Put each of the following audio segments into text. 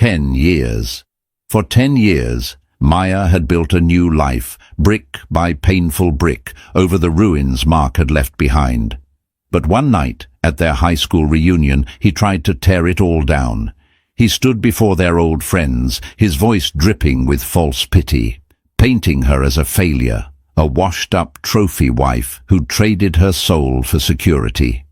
10 years. For 10 years, Maya had built a new life, brick by painful brick, over the ruins Mark had left behind. But one night, at their high school reunion, he tried to tear it all down. He stood before their old friends, his voice dripping with false pity, painting her as a failure, a washed-up trophy wife who'd traded her soul for security.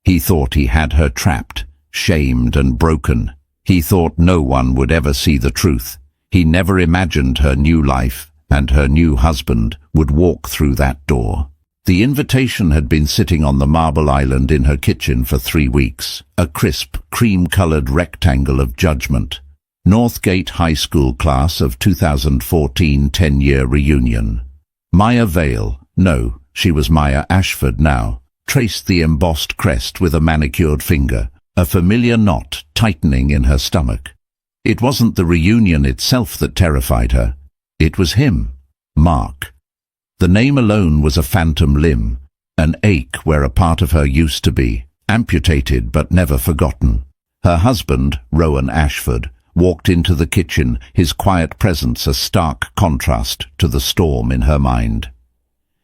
He thought he had her trapped, shamed and broken. He thought no one would ever see the truth. He never imagined her new life and her new husband would walk through that door. The invitation had been sitting on the marble island in her kitchen for 3 weeks, a crisp, cream-colored rectangle of judgment. Northgate High School class of 2014 10-year reunion. Maya Vale, no, she was Maya Ashford now, traced the embossed crest with a manicured finger, a familiar knot tightening in her stomach. It wasn't the reunion itself that terrified her. It was him, Mark. The name alone was a phantom limb, an ache where a part of her used to be, amputated but never forgotten. Her husband, Rowan Ashford, walked into the kitchen, his quiet presence a stark contrast to the storm in her mind.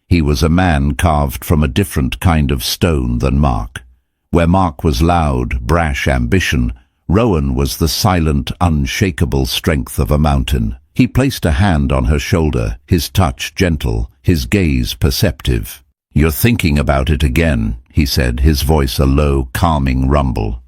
He was a man carved from a different kind of stone than Mark. Where Mark was loud, brash ambition, Rowan was the silent, unshakable strength of a mountain. He placed a hand on her shoulder, his touch gentle, his gaze perceptive. "You're thinking about it again," he said, his voice a low, calming rumble.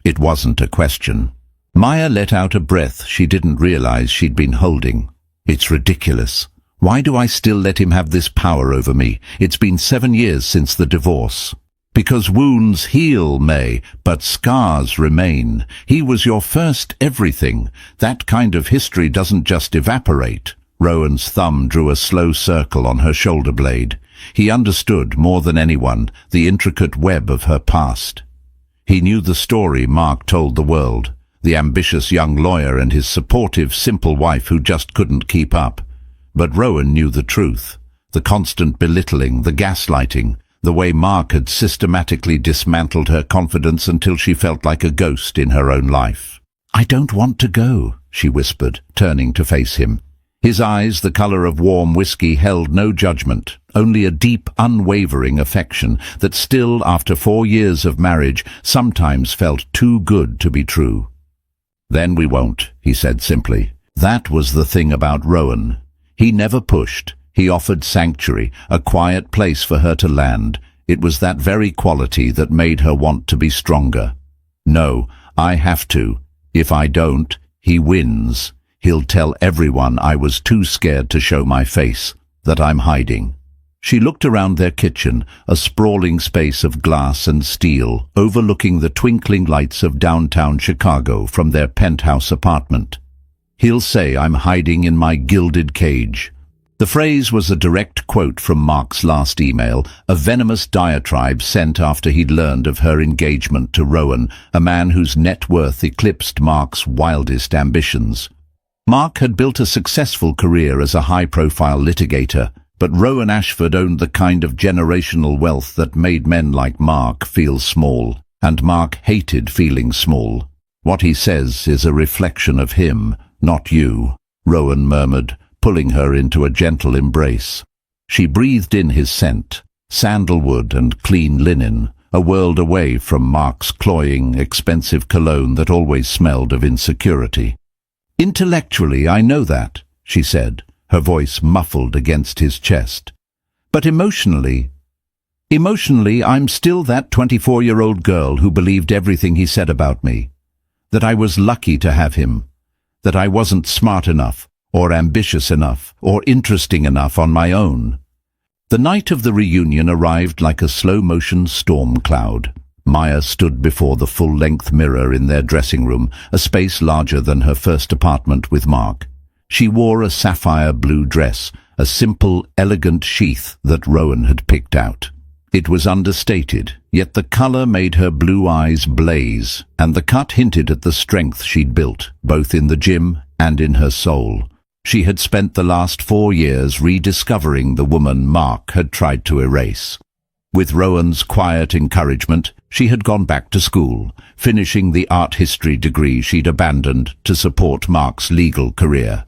It wasn't a question. Maya let out a breath she didn't realize she'd been holding. "It's ridiculous. Why do I still let him have this power over me? It's been 7 years since the divorce." "Because wounds heal, May, but scars remain. He was your first everything. That kind of history doesn't just evaporate." Rowan's thumb drew a slow circle on her shoulder blade. He understood, more than anyone, the intricate web of her past. He knew the story Mark told the world, the ambitious young lawyer and his supportive, simple wife who just couldn't keep up. But Rowan knew the truth, the constant belittling, the gaslighting, the way Mark had systematically dismantled her confidence until she felt like a ghost in her own life. "I don't want to go," she whispered, turning to face him. His eyes, the color of warm whiskey, held no judgment, only a deep, unwavering affection that still, after 4 years of marriage, sometimes felt too good to be true. "Then we won't," he said simply. That was the thing about Rowan. He never pushed. He offered sanctuary, a quiet place for her to land. It was that very quality that made her want to be stronger. "No, I have to. If I don't, he wins. He'll tell everyone I was too scared to show my face, that I'm hiding." She looked around their kitchen, a sprawling space of glass and steel, overlooking the twinkling lights of downtown Chicago from their penthouse apartment. "He'll say I'm hiding in my gilded cage." The phrase was a direct quote from Mark's last email, a venomous diatribe sent after he'd learned of her engagement to Rowan, a man whose net worth eclipsed Mark's wildest ambitions. Mark had built a successful career as a high-profile litigator, but Rowan Ashford owned the kind of generational wealth that made men like Mark feel small, and Mark hated feeling small. "What he says is a reflection of him, not you," Rowan murmured, pulling her into a gentle embrace. She breathed in his scent, sandalwood and clean linen, a world away from Mark's cloying, expensive cologne that always smelled of insecurity. "Intellectually, I know that," she said, her voice muffled against his chest. "But emotionally, I'm still that 24-year-old girl who believed everything he said about me. That I was lucky to have him. That I wasn't smart enough, or ambitious enough, or interesting enough on my own." The night of the reunion arrived like a slow-motion storm cloud. Maya stood before the full-length mirror in their dressing room, a space larger than her first apartment with Mark. She wore a sapphire blue dress, a simple, elegant sheath that Rowan had picked out. It was understated, yet the color made her blue eyes blaze, and the cut hinted at the strength she'd built, both in the gym and in her soul. She had spent the last 4 years rediscovering the woman Mark had tried to erase. With Rowan's quiet encouragement, She had gone back to school, finishing the art history degree she'd abandoned to support Mark's legal career.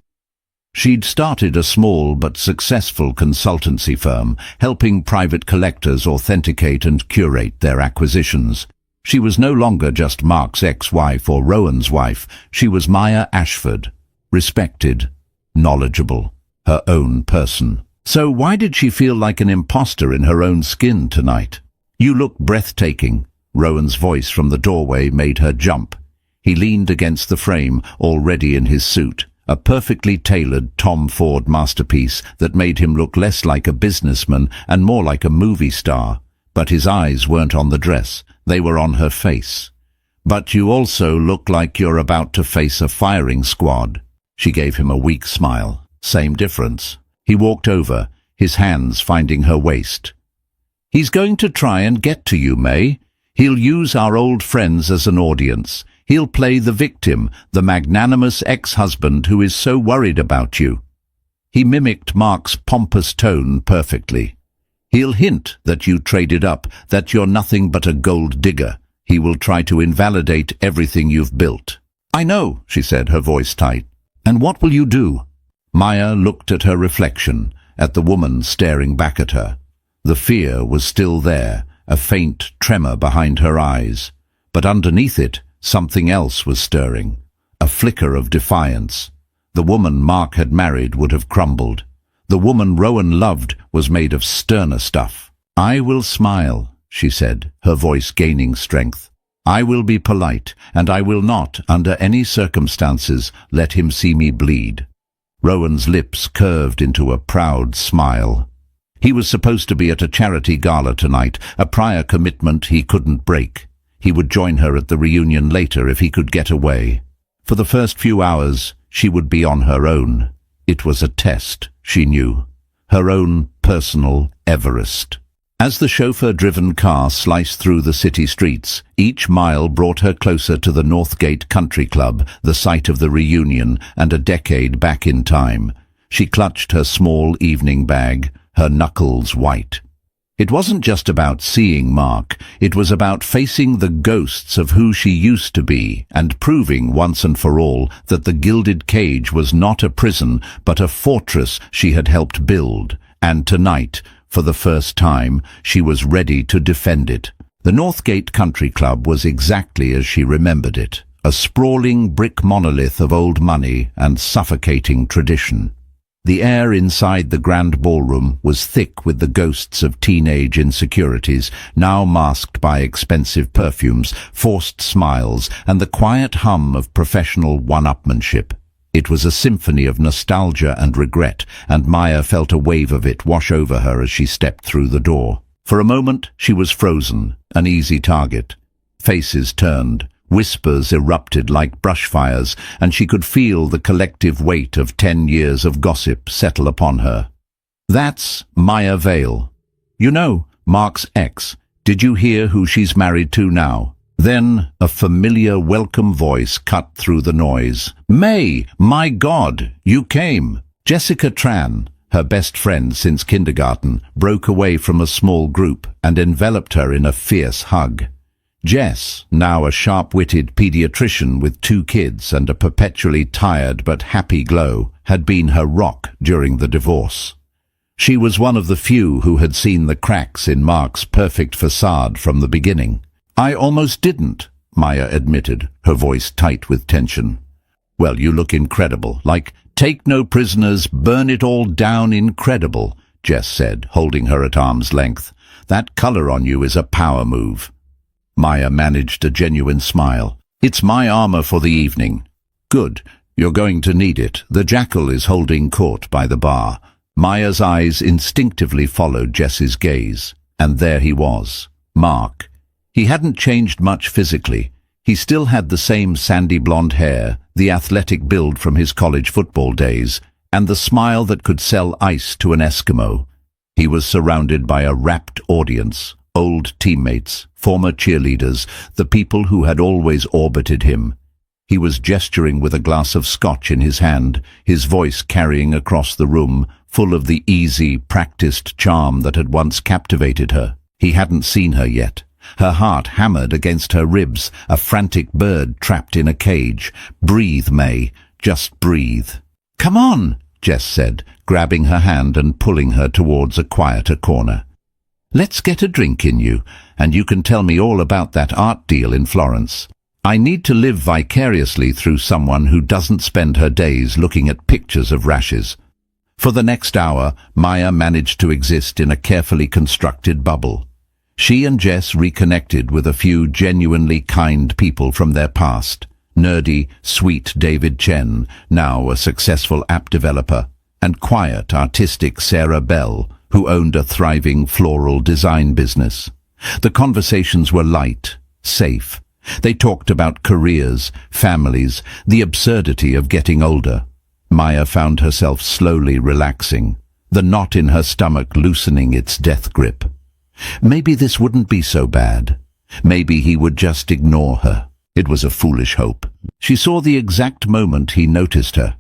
She'd started a small but successful consultancy firm, helping private collectors authenticate and curate their acquisitions. She was no longer just Mark's ex-wife or Rowan's wife. She was Maya Ashford, respected, knowledgeable, her own person. So why did she feel like an imposter in her own skin tonight? "You look breathtaking." Rowan's voice from the doorway made her jump. He leaned against the frame, already in his suit, a perfectly tailored Tom Ford masterpiece that made him look less like a businessman and more like a movie star. But his eyes weren't on the dress, they were on her face. "But you also look like you're about to face a firing squad." She gave him a weak smile. "Same difference." He walked over, his hands finding her waist. "He's going to try and get to you, May. He'll use our old friends as an audience. He'll play the victim, the magnanimous ex-husband who is so worried about you." He mimicked Mark's pompous tone perfectly. "He'll hint that you traded up, that you're nothing but a gold digger. He will try to invalidate everything you've built." "I know," she said, her voice tight. "And what will you do?" Maya looked at her reflection, at the woman staring back at her. The fear was still there, a faint tremor behind her eyes. But underneath it, something else was stirring, a flicker of defiance. The woman Mark had married would have crumbled. The woman Rowan loved was made of sterner stuff. "I will smile," she said, her voice gaining strength. "I will be polite, and I will not, under any circumstances, let him see me bleed." Rowan's lips curved into a proud smile. He was supposed to be at a charity gala tonight, a prior commitment he couldn't break. He would join her at the reunion later if he could get away. For the first few hours, she would be on her own. It was a test, she knew. Her own personal Everest. As the chauffeur-driven car sliced through the city streets, each mile brought her closer to the Northgate Country Club, the site of the reunion, and a decade back in time. She clutched her small evening bag, her knuckles white. It wasn't just about seeing Mark, it was about facing the ghosts of who she used to be and proving once and for all that the gilded cage was not a prison but a fortress she had helped build. And tonight, for the first time, she was ready to defend it. The Northgate Country Club was exactly as she remembered it, a sprawling brick monolith of old money and suffocating tradition. The air inside the grand ballroom was thick with the ghosts of teenage insecurities, now masked by expensive perfumes, forced smiles, and the quiet hum of professional one-upmanship. It was a symphony of nostalgia and regret, and Maya felt a wave of it wash over her as she stepped through the door. For a moment, she was frozen, an easy target. Faces turned. Whispers erupted like brushfires, and she could feel the collective weight of 10 years of gossip settle upon her. "That's Maya Vale. You know, Mark's ex. Did you hear who she's married to now?" Then a familiar, welcome voice cut through the noise. "May, my God, you came!" Jessica Tran, her best friend since kindergarten, broke away from a small group and enveloped her in a fierce hug. Jess, now a sharp-witted pediatrician with 2 kids and a perpetually tired but happy glow, had been her rock during the divorce. She was one of the few who had seen the cracks in Mark's perfect facade from the beginning. "I almost didn't," Maya admitted, her voice tight with tension. "Well, you look incredible, like take no prisoners, burn it all down incredible," Jess said, holding her at arm's length. "That color on you is a power move." Maya managed a genuine smile. "It's my armor for the evening." "Good. You're going to need it. The jackal is holding court by the bar." Maya's eyes instinctively followed Jess's gaze. And there he was, Mark. He hadn't changed much physically. He still had the same sandy blonde hair, the athletic build from his college football days, and the smile that could sell ice to an Eskimo. He was surrounded by a rapt audience. Old teammates, former cheerleaders, the people who had always orbited him. He was gesturing with a glass of scotch in his hand, his voice carrying across the room, full of the easy, practiced charm that had once captivated her. He hadn't seen her yet, Her heart hammered against her ribs, a frantic bird trapped in a cage. "Breathe, May. Just breathe." "Come on," Jess said, grabbing her hand and pulling her towards a quieter corner. "Let's get a drink in you, and you can tell me all about that art deal in Florence. I need to live vicariously through someone who doesn't spend her days looking at pictures of rashes." For the next hour, Maya managed to exist in a carefully constructed bubble. She and Jess reconnected with a few genuinely kind people from their past. Nerdy, sweet David Chen, now a successful app developer, and quiet, artistic Sarah Bell, who owned a thriving floral design business. The conversations were light, safe. They talked about careers, families, the absurdity of getting older. Maya found herself slowly relaxing, the knot in her stomach loosening its death grip. Maybe this wouldn't be so bad. Maybe he would just ignore her. It was a foolish hope. She saw the exact moment he noticed her.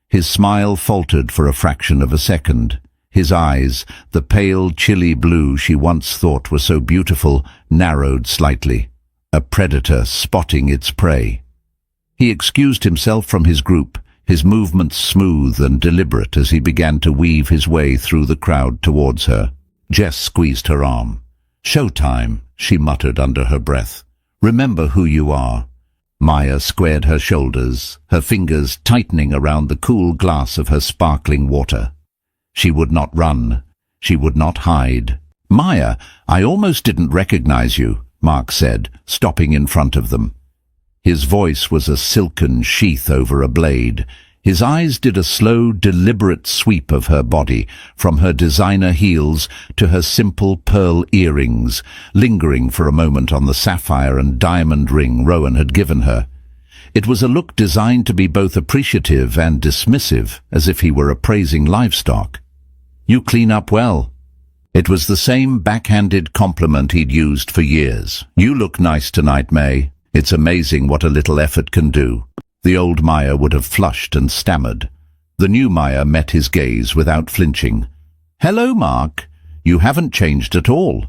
His smile faltered for a fraction of a second. His eyes, the pale, chilly blue she once thought were so beautiful, narrowed slightly. A predator spotting its prey. He excused himself from his group, his movements smooth and deliberate as he began to weave his way through the crowd towards her. Jess squeezed her arm. "Showtime," she muttered under her breath. "Remember who you are." Maya squared her shoulders, her fingers tightening around the cool glass of her sparkling water. She would not run. She would not hide. "Maya, I almost didn't recognize you," Mark said, stopping in front of them. His voice was a silken sheath over a blade. His eyes did a slow, deliberate sweep of her body, from her designer heels to her simple pearl earrings, lingering for a moment on the sapphire and diamond ring Rowan had given her. It was a look designed to be both appreciative and dismissive, as if he were appraising livestock. "You clean up well." It was the same backhanded compliment he'd used for years. "You look nice tonight, May. It's amazing what a little effort can do." The old Maya would have flushed and stammered. The new Maya met his gaze without flinching. "Hello, Mark. You haven't changed at all."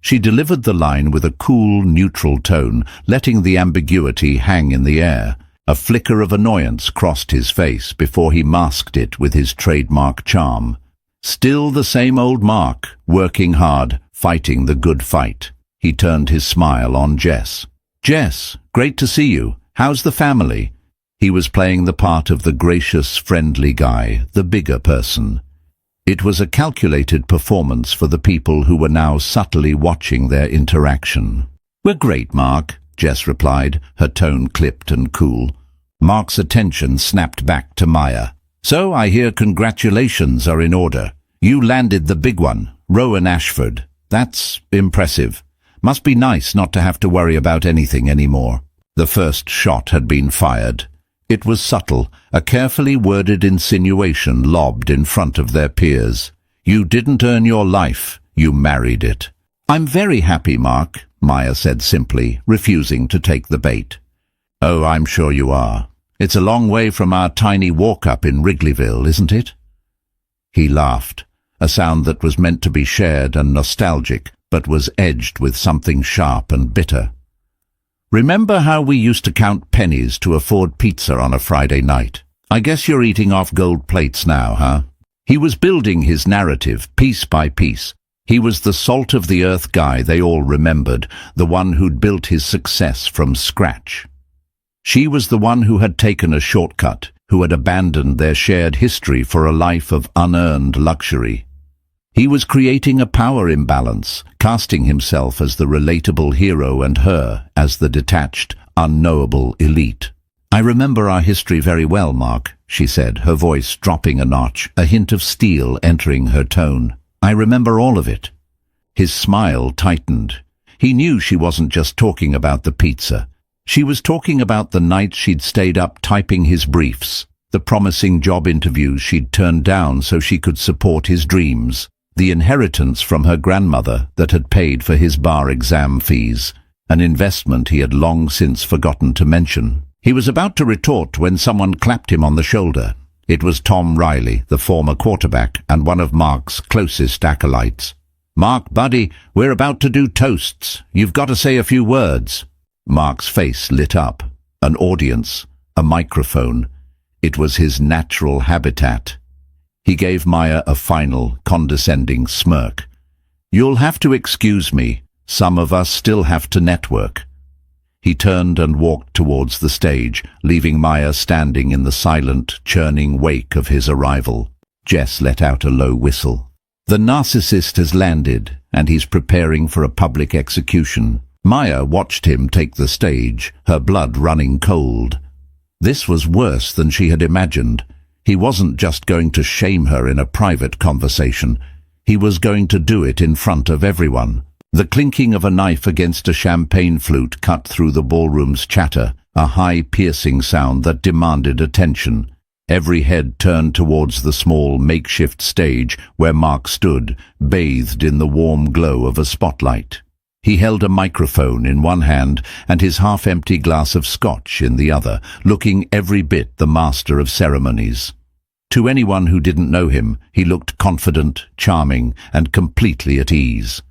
She delivered the line with a cool, neutral tone, letting the ambiguity hang in the air. A flicker of annoyance crossed his face before he masked it with his trademark charm. Still the same old Mark, working hard, fighting the good fight. He turned his smile on Jess. "Jess, great to see you. How's the family?" He was playing the part of the gracious, friendly guy, the bigger person. It was a calculated performance for the people who were now subtly watching their interaction. "We're great, Mark," Jess replied, her tone clipped and cool. Mark's attention snapped back to Maya. "So I hear congratulations are in order. You landed the big one, Rowan Ashford. That's impressive. Must be nice not to have to worry about anything anymore." The first shot had been fired. It was subtle, a carefully worded insinuation lobbed in front of their peers. "You didn't earn your life, you married it." "I'm very happy, Mark," Maya said simply, refusing to take the bait. "Oh, I'm sure you are. It's a long way from our tiny walk-up in Wrigleyville, isn't it?" He laughed, a sound that was meant to be shared and nostalgic, but was edged with something sharp and bitter. "Remember how we used to count pennies to afford pizza on a Friday night? I guess you're eating off gold plates now, huh?" He was building his narrative, piece by piece. He was the salt-of-the-earth guy they all remembered, the one who'd built his success from scratch. She was the one who had taken a shortcut, who had abandoned their shared history for a life of unearned luxury. He was creating a power imbalance, casting himself as the relatable hero and her as the detached, unknowable elite. "I remember our history very well, Mark," she said, her voice dropping a notch, a hint of steel entering her tone. "I remember all of it." His smile tightened. He knew she wasn't just talking about the pizza. She was talking about the nights she'd stayed up typing his briefs, the promising job interviews she'd turned down so she could support his dreams, the inheritance from her grandmother that had paid for his bar exam fees, an investment he had long since forgotten to mention. He was about to retort when someone clapped him on the shoulder. It was Tom Riley, the former quarterback and one of Mark's closest acolytes. "Mark, buddy, we're about to do toasts. You've got to say a few words." Mark's face lit up. An audience, a microphone. It was his natural habitat. He gave Maya a final, condescending smirk. "You'll have to excuse me. Some of us still have to network." He turned and walked towards the stage, leaving Maya standing in the silent, churning wake of his arrival. Jess let out a low whistle. The narcissist has landed, and he's preparing for a public execution. Maya watched him take the stage, her blood running cold. This was worse than she had imagined. He wasn't just going to shame her in a private conversation. He was going to do it in front of everyone. The clinking of a knife against a champagne flute cut through the ballroom's chatter, a high, piercing sound that demanded attention. Every head turned towards the small, makeshift stage where Mark stood, bathed in the warm glow of a spotlight. He held a microphone in one hand and his half-empty glass of scotch in the other, looking every bit the master of ceremonies. To anyone who didn't know him, he looked confident, charming, and completely at ease.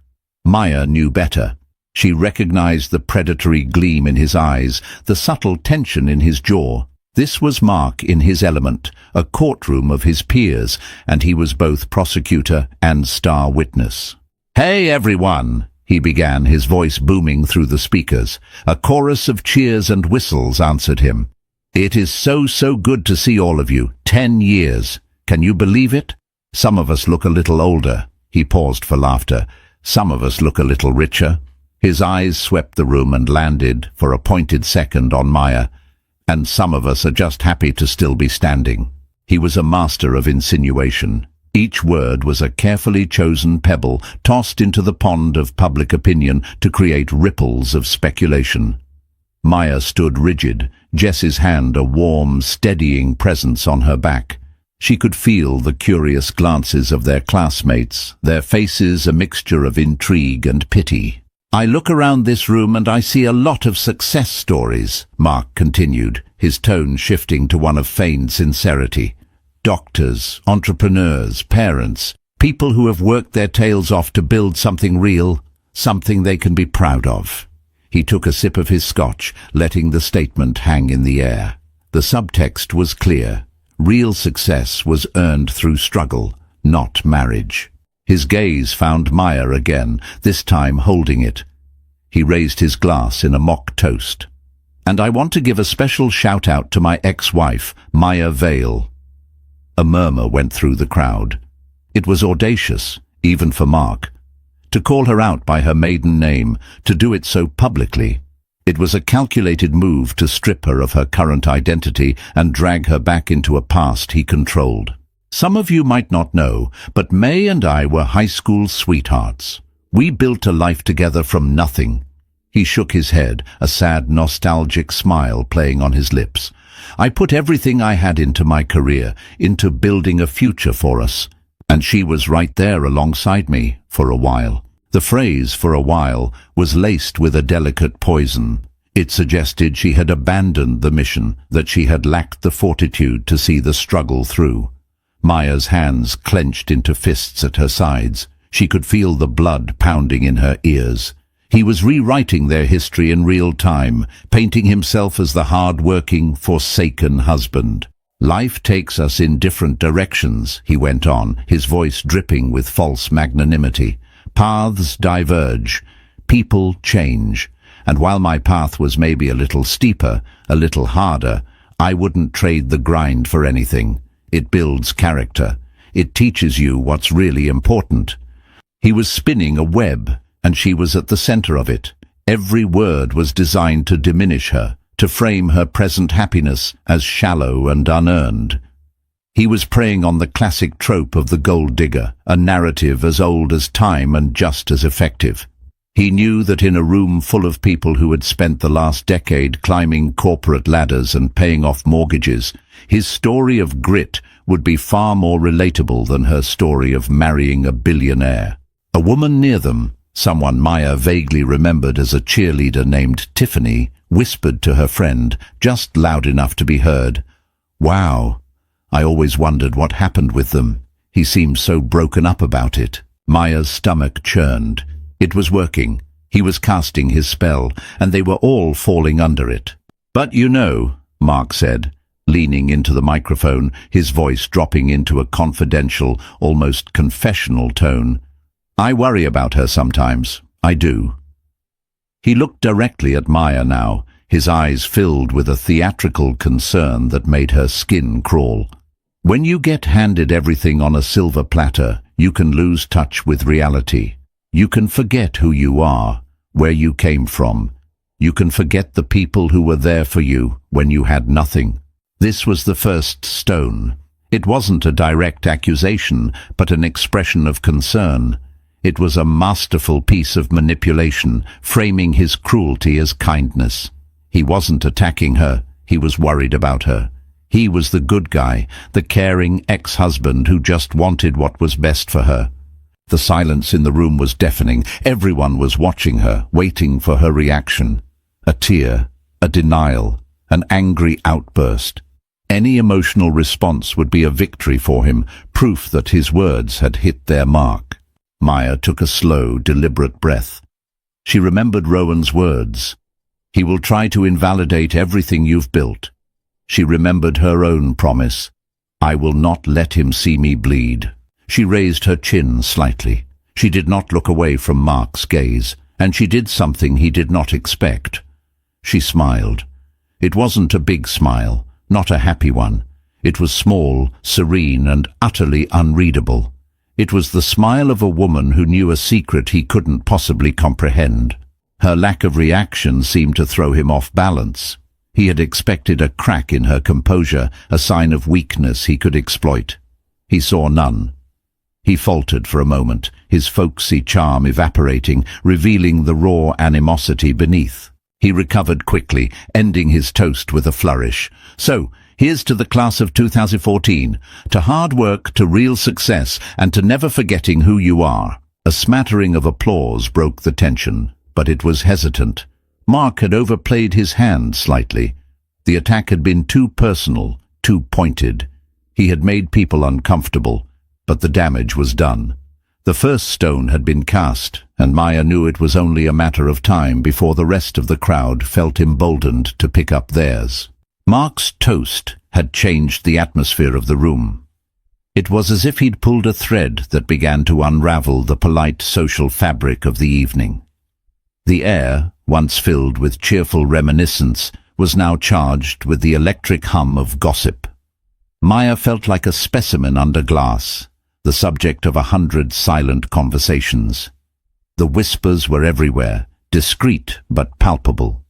Maya knew better. She recognized the predatory gleam in his eyes, the subtle tension in his jaw. This was Mark in his element, a courtroom of his peers, and he was both prosecutor and star witness. "Hey, everyone!" he began, his voice booming through the speakers. A chorus of cheers and whistles answered him. "It is so good to see all of you. 10 years. Can you believe it? Some of us look a little older." He paused for laughter. "Some of us look a little richer." His eyes swept the room and landed, for a pointed second, on Maya. "And some of us are just happy to still be standing." He was a master of insinuation. Each word was a carefully chosen pebble tossed into the pond of public opinion to create ripples of speculation. Maya stood rigid, Jess's hand a warm, steadying presence on her back. She could feel the curious glances of their classmates, their faces a mixture of intrigue and pity. "I look around this room and I see a lot of success stories," Mark continued, his tone shifting to one of feigned sincerity. "Doctors, entrepreneurs, parents, people who have worked their tails off to build something real, something they can be proud of." He took a sip of his scotch, letting the statement hang in the air. The subtext was clear. Real success was earned through struggle, not marriage. His gaze found Maya again, this time holding it. He raised his glass in a mock toast. "And I want to give a special shout-out to my ex-wife, Maya Vale." A murmur went through the crowd. It was audacious, even for Mark. To call her out by her maiden name, to do it so publicly. It was a calculated move to strip her of her current identity and drag her back into a past he controlled. "Some of you might not know, but May and I were high school sweethearts. We built a life together from nothing." He shook his head, a sad, nostalgic smile playing on his lips. "I put everything I had into my career, into building a future for us. And she was right there alongside me, for a while." The phrase, "for a while," was laced with a delicate poison. It suggested she had abandoned the mission, that she had lacked the fortitude to see the struggle through. Maya's hands clenched into fists at her sides. She could feel the blood pounding in her ears. He was rewriting their history in real time, painting himself as the hard-working, forsaken husband. "Life takes us in different directions," he went on, his voice dripping with false magnanimity. "Paths diverge. People change. And while my path was maybe a little steeper, a little harder, I wouldn't trade the grind for anything. It builds character. It teaches you what's really important." He was spinning a web, and she was at the center of it. Every word was designed to diminish her, to frame her present happiness as shallow and unearned. He was preying on the classic trope of the gold digger, a narrative as old as time and just as effective. He knew that in a room full of people who had spent the last decade climbing corporate ladders and paying off mortgages, his story of grit would be far more relatable than her story of marrying a billionaire. A woman near them, someone Maya vaguely remembered as a cheerleader named Tiffany, whispered to her friend, just loud enough to be heard, "Wow, I always wondered what happened with them. He seemed so broken up about it." Maya's stomach churned. It was working. He was casting his spell, and they were all falling under it. "But you know," Mark said, leaning into the microphone, his voice dropping into a confidential, almost confessional tone, "I worry about her sometimes. I do." He looked directly at Maya now, his eyes filled with a theatrical concern that made her skin crawl. When you get handed everything on a silver platter, you can lose touch with reality. You can forget who you are, where you came from. You can forget the people who were there for you when you had nothing. This was the first stone. It wasn't a direct accusation, but an expression of concern. It was a masterful piece of manipulation, framing his cruelty as kindness. He wasn't attacking her, he was worried about her. He was the good guy, the caring ex-husband who just wanted what was best for her. The silence in the room was deafening. Everyone was watching her, waiting for her reaction. A tear, a denial, an angry outburst. Any emotional response would be a victory for him, proof that his words had hit their mark. Maya took a slow, deliberate breath. She remembered Rowan's words. "He will try to invalidate everything you've built." She remembered her own promise. "I will not let him see me bleed." She raised her chin slightly. She did not look away from Mark's gaze, and she did something he did not expect. She smiled. It wasn't a big smile, not a happy one. It was small, serene, and utterly unreadable. It was the smile of a woman who knew a secret he couldn't possibly comprehend. Her lack of reaction seemed to throw him off balance. He had expected a crack in her composure, a sign of weakness he could exploit. He saw none. He faltered for a moment, his folksy charm evaporating, revealing the raw animosity beneath. He recovered quickly, ending his toast with a flourish. "So, here's to the class of 2014, to hard work, to real success, and to never forgetting who you are." A smattering of applause broke the tension, but it was hesitant. Mark had overplayed his hand slightly. The attack had been too personal, too pointed. He had made people uncomfortable, but the damage was done. The first stone had been cast, and Maya knew it was only a matter of time before the rest of the crowd felt emboldened to pick up theirs. Mark's toast had changed the atmosphere of the room. It was as if he'd pulled a thread that began to unravel the polite social fabric of the evening. The air, once filled with cheerful reminiscence, was now charged with the electric hum of gossip. Maya felt like a specimen under glass, the subject of 100 silent conversations. The whispers were everywhere, discreet but palpable.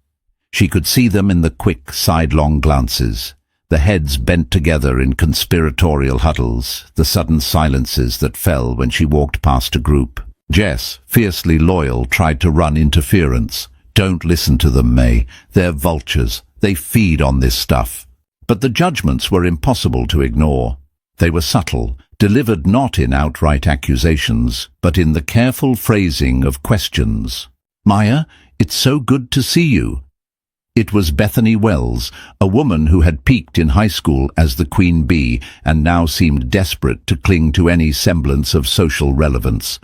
She could see them in the quick, sidelong glances, the heads bent together in conspiratorial huddles, the sudden silences that fell when she walked past a group. Jess, fiercely loyal, tried to run interference. "Don't listen to them, May. They're vultures. They feed on this stuff." But the judgments were impossible to ignore. They were subtle, delivered not in outright accusations, but in the careful phrasing of questions. "Maya, it's so good to see you." It was Bethany Wells, a woman who had peaked in high school as the queen bee and now seemed desperate to cling to any semblance of social relevance.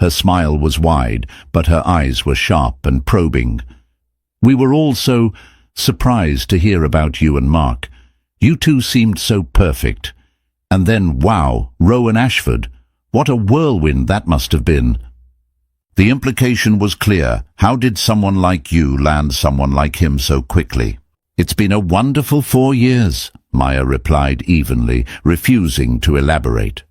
Her smile was wide, but her eyes were sharp and probing. "We were all so surprised to hear about you and Mark. You two seemed so perfect. And then, wow, Rowan Ashford. What a whirlwind that must have been." The implication was clear. How did someone like you land someone like him so quickly? "It's been a wonderful 4 years, Maya replied evenly, refusing to elaborate.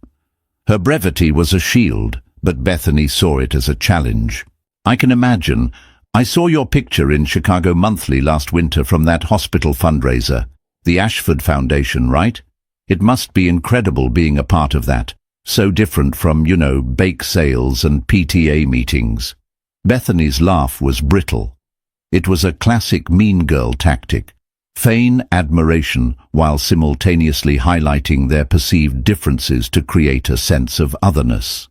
Her brevity was a shield, but Bethany saw it as a challenge. "I can imagine. I saw your picture in Chicago Monthly last winter from that hospital fundraiser. The Ashford Foundation, right? It must be incredible being a part of that. So different from, bake sales and PTA meetings." Bethany's laugh was brittle. It was a classic mean girl tactic. Feign admiration while simultaneously highlighting their perceived differences to create a sense of otherness.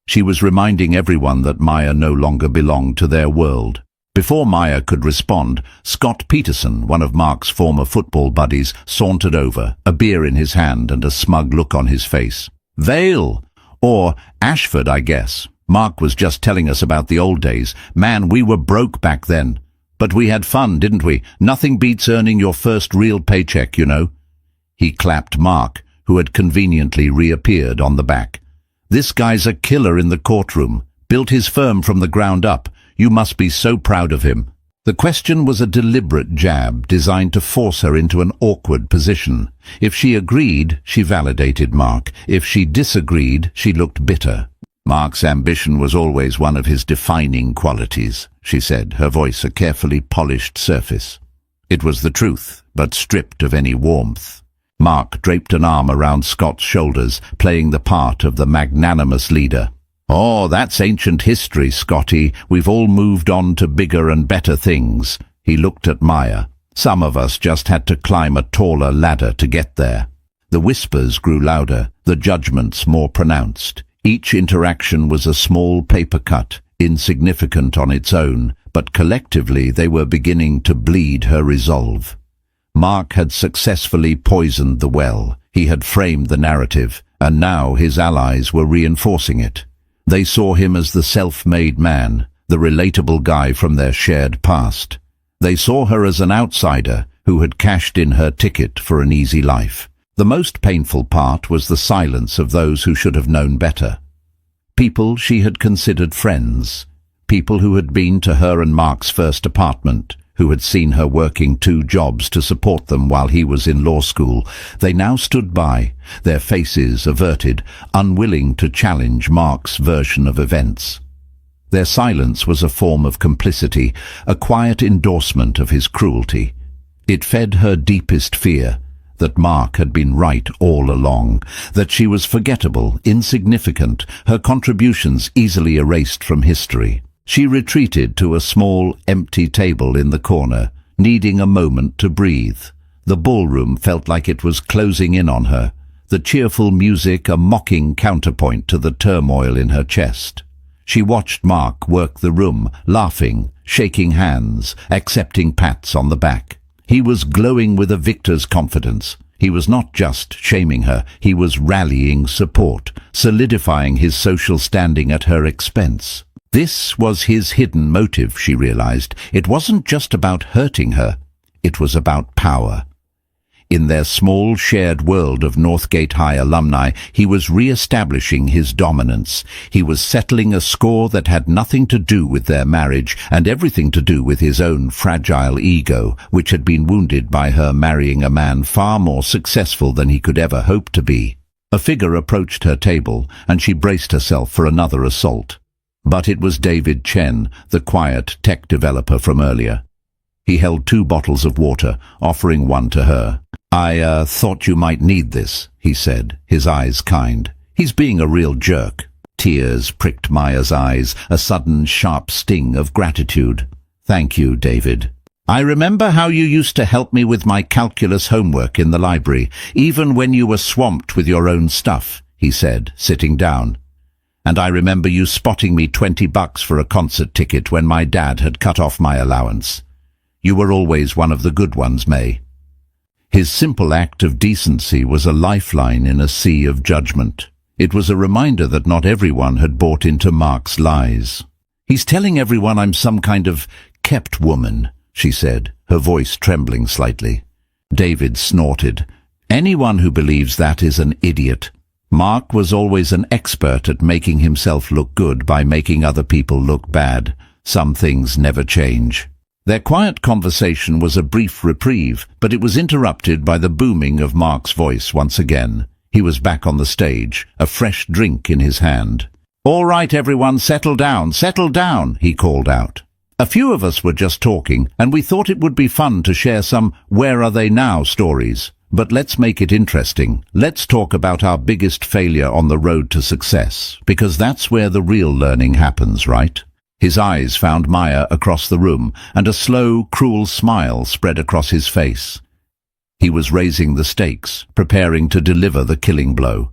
She was reminding everyone that Maya no longer belonged to their world. Before Maya could respond, Scott Peterson, one of Mark's former football buddies, sauntered over, a beer in his hand and a smug look on his face. "Vale! Or Ashford, I guess. Mark was just telling us about the old days. Man, we were broke back then. But we had fun, didn't we? Nothing beats earning your first real paycheck, you know. He clapped Mark, who had conveniently reappeared on the back. This guy's a killer in the courtroom. Built his firm from the ground up. You must be so proud of him. The question was a deliberate jab designed to force her into an awkward position. If she agreed, she validated Mark. If she disagreed, she looked bitter. Mark's ambition was always one of his defining qualities, she said, her voice a carefully polished surface. It was the truth, but stripped of any warmth. Mark draped an arm around Scott's shoulders, playing the part of the magnanimous leader. "Oh, that's ancient history, Scotty. We've all moved on to bigger and better things." He looked at Maya. "Some of us just had to climb a taller ladder to get there." The whispers grew louder, the judgments more pronounced. Each interaction was a small paper cut, insignificant on its own, but collectively they were beginning to bleed her resolve. Mark had successfully poisoned the well. He had framed the narrative, and now his allies were reinforcing it. They saw him as the self-made man, the relatable guy from their shared past. They saw her as an outsider who had cashed in her ticket for an easy life. The most painful part was the silence of those who should have known better. People she had considered friends, people who had been to her and Mark's first apartment, who had seen her working 2 jobs to support them while he was in law school. They now stood by, their faces averted, unwilling to challenge Mark's version of events. Their silence was a form of complicity, a quiet endorsement of his cruelty. It fed her deepest fear, that Mark had been right all along, that she was forgettable, insignificant, her contributions easily erased from history. She retreated to a small, empty table in the corner, needing a moment to breathe. The ballroom felt like it was closing in on her, the cheerful music a mocking counterpoint to the turmoil in her chest. She watched Mark work the room, laughing, shaking hands, accepting pats on the back. He was glowing with a victor's confidence. He was not just shaming her, he was rallying support, solidifying his social standing at her expense. This was his hidden motive, she realized. It wasn't just about hurting her, it was about power. In their small shared world of Northgate High alumni, he was re-establishing his dominance. He was settling a score that had nothing to do with their marriage and everything to do with his own fragile ego, which had been wounded by her marrying a man far more successful than he could ever hope to be. A figure approached her table, and she braced herself for another assault. But it was David Chen, the quiet tech developer from earlier. He held 2 bottles of water, offering one to her. I thought you might need this," he said, his eyes kind. "He's being a real jerk." Tears pricked Maya's eyes, a sudden sharp sting of gratitude. "Thank you, David. I remember how you used to help me with my calculus homework in the library, even when you were swamped with your own stuff," he said, sitting down. "And I remember you spotting me $20 for a concert ticket when my dad had cut off my allowance. You were always one of the good ones, May." His simple act of decency was a lifeline in a sea of judgment. It was a reminder that not everyone had bought into Mark's lies. "He's telling everyone I'm some kind of kept woman," she said, her voice trembling slightly. David snorted. "Anyone who believes that is an idiot." Mark was always an expert at making himself look good by making other people look bad. Some things never change. Their quiet conversation was a brief reprieve, but it was interrupted by the booming of Mark's voice once again. He was back on the stage, a fresh drink in his hand. "All right, everyone, settle down, he called out. "A few of us were just talking, and we thought it would be fun to share some where are they now stories. But let's make it interesting. Let's talk about our biggest failure on the road to success, because that's where the real learning happens, right?" His eyes found Maya across the room, and a slow, cruel smile spread across his face. He was raising the stakes, preparing to deliver the killing blow.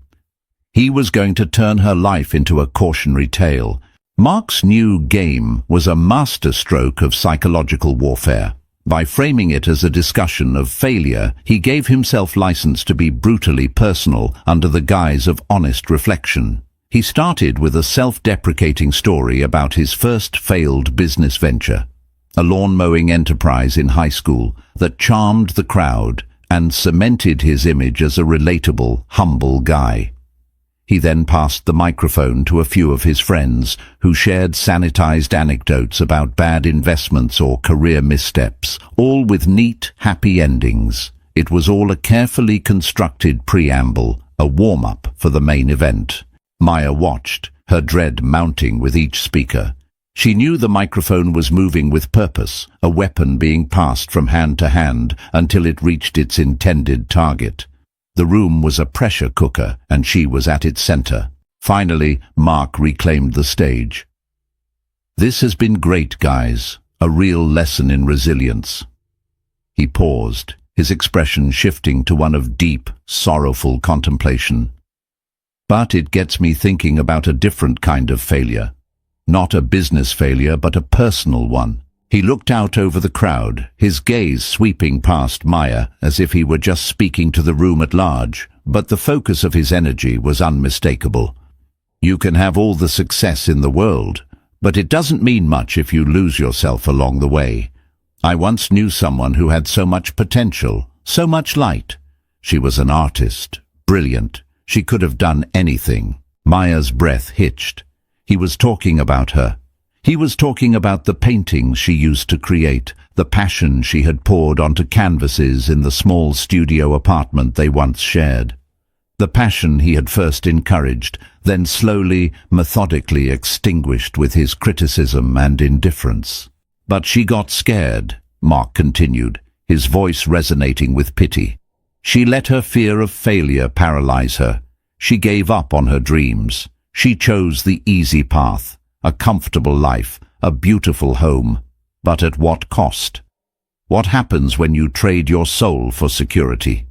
He was going to turn her life into a cautionary tale. Mark's new game was a masterstroke of psychological warfare. By framing it as a discussion of failure, he gave himself license to be brutally personal under the guise of honest reflection. He started with a self-deprecating story about his first failed business venture, a lawn-mowing enterprise in high school that charmed the crowd and cemented his image as a relatable, humble guy. He then passed the microphone to a few of his friends who shared sanitized anecdotes about bad investments or career missteps, all with neat, happy endings. It was all a carefully constructed preamble, a warm-up for the main event. Maya watched, her dread mounting with each speaker. She knew the microphone was moving with purpose, a weapon being passed from hand to hand until it reached its intended target. The room was a pressure cooker, and she was at its center. Finally, Mark reclaimed the stage. "This has been great, guys. A real lesson in resilience." He paused, his expression shifting to one of deep, sorrowful contemplation. "But it gets me thinking about a different kind of failure. Not a business failure, but a personal one." He looked out over the crowd, his gaze sweeping past Maya as if he were just speaking to the room at large, but the focus of his energy was unmistakable. "You can have all the success in the world, but it doesn't mean much if you lose yourself along the way. I once knew someone who had so much potential, so much light. She was an artist, brilliant. She could have done anything." Maya's breath hitched. He was talking about her. He was talking about the paintings she used to create, the passion she had poured onto canvases in the small studio apartment they once shared. The passion he had first encouraged, then slowly, methodically extinguished with his criticism and indifference. "But she got scared," Mark continued, his voice resonating with pity. "She let her fear of failure paralyze her. She gave up on her dreams. She chose the easy path. A comfortable life, a beautiful home, but at what cost? What happens when you trade your soul for security?"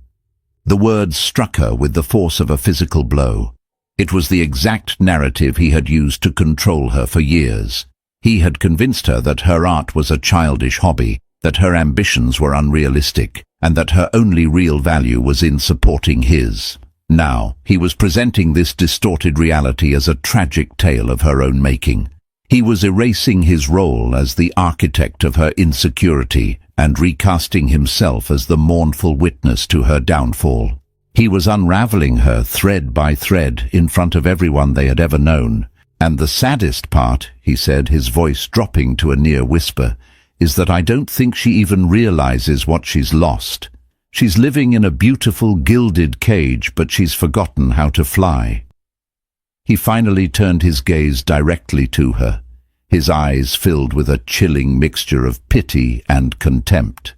The words struck her with the force of a physical blow. It was the exact narrative he had used to control her for years. He had convinced her that her art was a childish hobby, that her ambitions were unrealistic, and that her only real value was in supporting his. Now, he was presenting this distorted reality as a tragic tale of her own making. He was erasing his role as the architect of her insecurity and recasting himself as the mournful witness to her downfall. He was unraveling her thread by thread in front of everyone they had ever known. "And the saddest part," he said, his voice dropping to a near whisper, "is that I don't think she even realizes what she's lost. She's living in a beautiful gilded cage, but she's forgotten how to fly." He finally turned his gaze directly to her, his eyes filled with a chilling mixture of pity and contempt.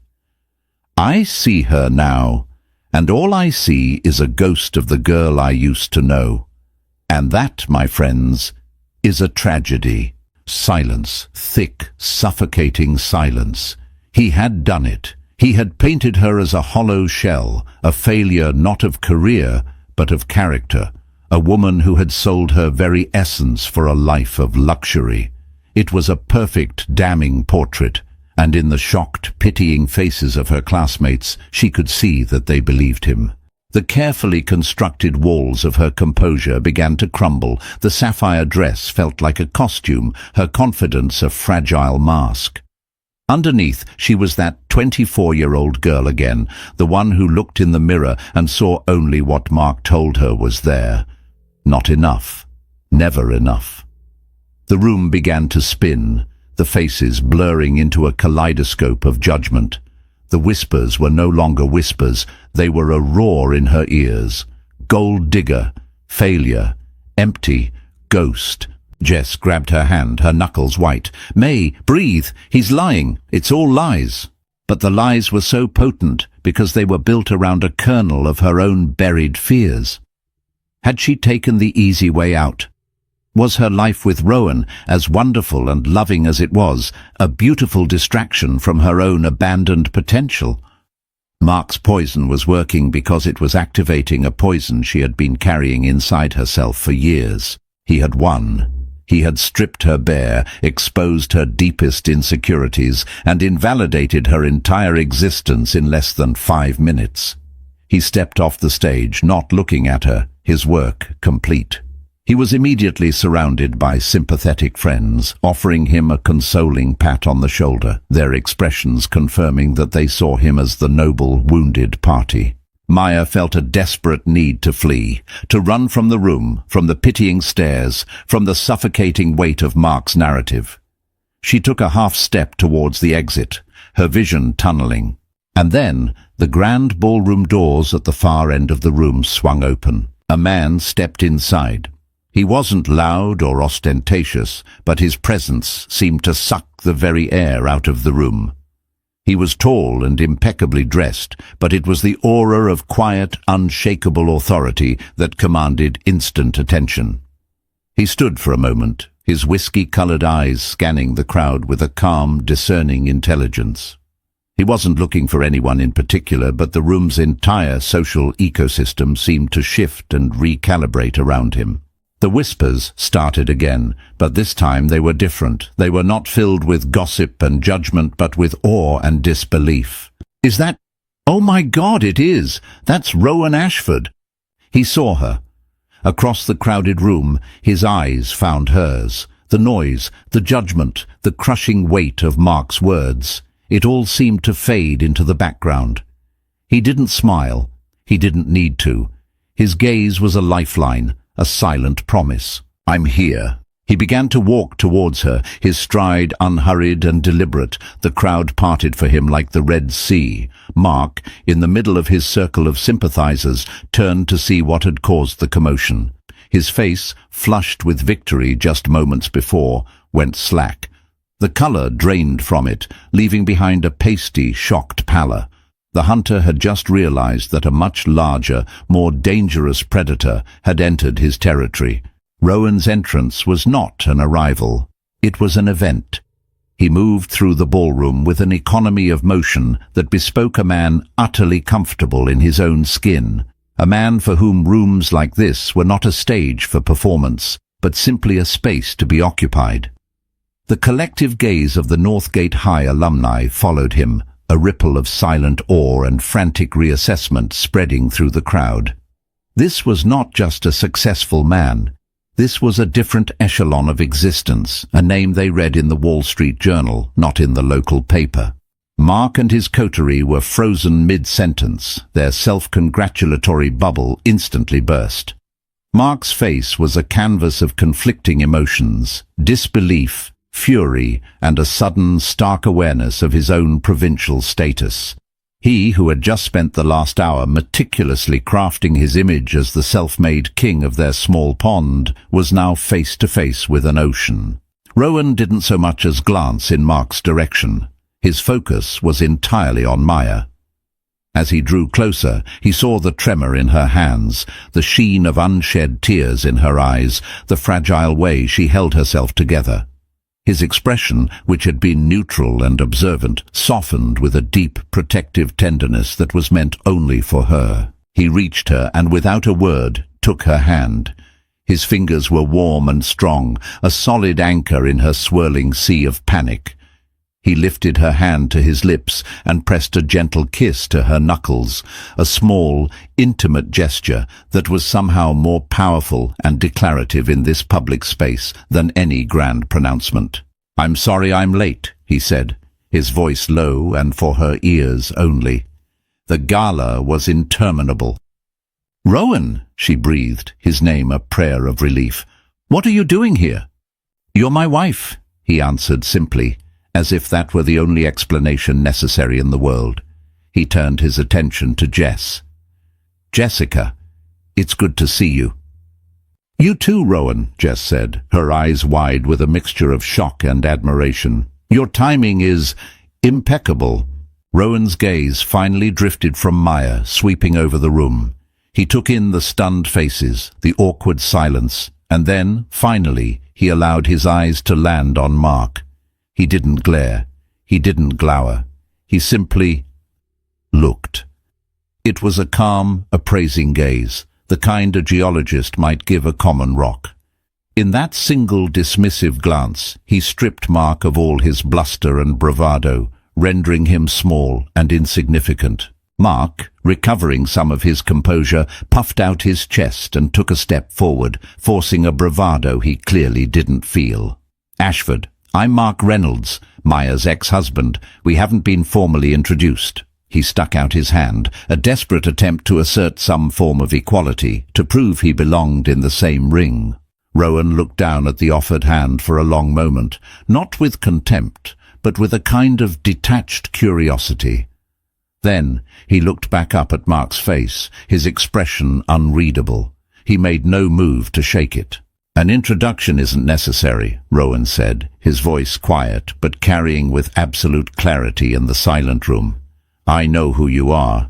"I see her now, and all I see is a ghost of the girl I used to know. And that, my friends, is a tragedy." Silence, thick, suffocating silence. He had done it. He had painted her as a hollow shell, a failure not of career, but of character, a woman who had sold her very essence for a life of luxury. It was a perfect, damning portrait, and in the shocked, pitying faces of her classmates, she could see that they believed him. The carefully constructed walls of her composure began to crumble. The sapphire dress felt like a costume, her confidence a fragile mask. Underneath, she was that 24-year-old girl again, the one who looked in the mirror and saw only what Mark told her was there. Not enough. Never enough. The room began to spin, the faces blurring into a kaleidoscope of judgment. The whispers were no longer whispers, they were a roar in her ears. Gold digger, failure, empty, ghost. Jess grabbed her hand, her knuckles white. "May, breathe! He's lying! It's all lies!" But the lies were so potent because they were built around a kernel of her own buried fears. Had she taken the easy way out? Was her life with Rowan, as wonderful and loving as it was, a beautiful distraction from her own abandoned potential? Mark's poison was working because it was activating a poison she had been carrying inside herself for years. He had won. He had stripped her bare, exposed her deepest insecurities, and invalidated her entire existence in less than 5 minutes. He stepped off the stage, not looking at her, his work complete. He was immediately surrounded by sympathetic friends, offering him a consoling pat on the shoulder, their expressions confirming that they saw him as the noble, wounded party. Maya felt a desperate need to flee, to run from the room, from the pitying stares, from the suffocating weight of Mark's narrative. She took a half-step towards the exit, her vision tunneling. And then, the grand ballroom doors at the far end of the room swung open. A man stepped inside. He wasn't loud or ostentatious, but his presence seemed to suck the very air out of the room. He was tall and impeccably dressed, but it was the aura of quiet, unshakable authority that commanded instant attention. He stood for a moment, his whiskey-colored eyes scanning the crowd with a calm, discerning intelligence. He wasn't looking for anyone in particular, but the room's entire social ecosystem seemed to shift and recalibrate around him. The whispers started again, but this time they were different. They were not filled with gossip and judgment, but with awe and disbelief. "Is that— Oh my God, it is! That's Rowan Ashford!" He saw her. Across the crowded room, his eyes found hers. The noise, the judgment, the crushing weight of Mark's words, it all seemed to fade into the background. He didn't smile. He didn't need to. His gaze was a lifeline, a silent promise. "I'm here." He began to walk towards her, his stride unhurried and deliberate. The crowd parted for him like the Red Sea. Mark, in the middle of his circle of sympathizers, turned to see what had caused the commotion. His face, flushed with victory just moments before, went slack. The color drained from it, leaving behind a pasty, shocked pallor. The hunter had just realized that a much larger, more dangerous predator had entered his territory. Rowan's entrance was not an arrival. It was an event. He moved through the ballroom with an economy of motion that bespoke a man utterly comfortable in his own skin, a man for whom rooms like this were not a stage for performance, but simply a space to be occupied. The collective gaze of the Northgate High alumni followed him, a ripple of silent awe and frantic reassessment spreading through the crowd. This was not just a successful man. This was a different echelon of existence, a name they read in the Wall Street Journal, not in the local paper. Mark and his coterie were frozen mid-sentence, their self-congratulatory bubble instantly burst. Mark's face was a canvas of conflicting emotions, disbelief, fury, and a sudden, stark awareness of his own provincial status. He, who had just spent the last hour meticulously crafting his image as the self-made king of their small pond, was now face to face with an ocean. Rowan didn't so much as glance in Mark's direction. His focus was entirely on Maya. As he drew closer, he saw the tremor in her hands, the sheen of unshed tears in her eyes, the fragile way she held herself together. His expression, which had been neutral and observant, softened with a deep, protective tenderness that was meant only for her. He reached her and, without a word, took her hand. His fingers were warm and strong, a solid anchor in her swirling sea of panic. He lifted her hand to his lips and pressed a gentle kiss to her knuckles, a small, intimate gesture that was somehow more powerful and declarative in this public space than any grand pronouncement. "I'm sorry I'm late," he said, his voice low and for her ears only. The gala was interminable. "Rowan," she breathed, his name a prayer of relief. "What are you doing here?" "You're my wife," he answered simply, as if that were the only explanation necessary in the world. He turned his attention to Jess. "Jessica, it's good to see you." "You too, Rowan," Jess said, her eyes wide with a mixture of shock and admiration. "Your timing is impeccable." Rowan's gaze finally drifted from Maya, sweeping over the room. He took in the stunned faces, the awkward silence, and then, finally, he allowed his eyes to land on Mark. He didn't glare. He didn't glower. He simply looked. It was a calm, appraising gaze, the kind a geologist might give a common rock. In that single dismissive glance, he stripped Mark of all his bluster and bravado, rendering him small and insignificant. Mark, recovering some of his composure, puffed out his chest and took a step forward, forcing a bravado he clearly didn't feel. "Ashford, I'm Mark Reynolds, Maya's ex-husband. We haven't been formally introduced." He stuck out his hand, a desperate attempt to assert some form of equality, to prove he belonged in the same ring. Rowan looked down at the offered hand for a long moment, not with contempt, but with a kind of detached curiosity. Then he looked back up at Mark's face, his expression unreadable. He made no move to shake it. "An introduction isn't necessary," Rowan said, his voice quiet but carrying with absolute clarity in the silent room. "I know who you are."